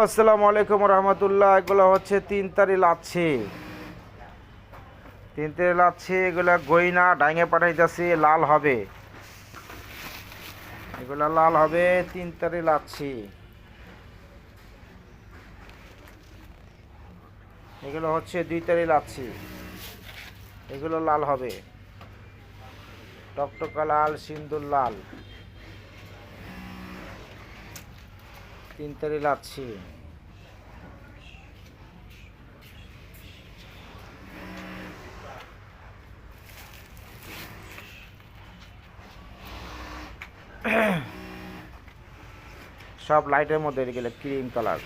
আসসালামু আলাইকুম রহমতুল্লাহ। এগুলো হচ্ছে তিন তারি লাচ্ছি, তিন তারি লাচ্ছি। এগুলা গইনা ডাঙে পাঠাইতেছি, লাল হবে, এগুলা লাল হবে। তিন তারি লাচ্ছি, এগুলো হচ্ছে দুই তারি লাচ্ছি, এগুলো লাল হবে, টকটকা লাল, সিন্দুর লাল। তিন তারি লাচ্ছি, সব লাইটের মধ্যে, এগুলো ক্রিম কালার।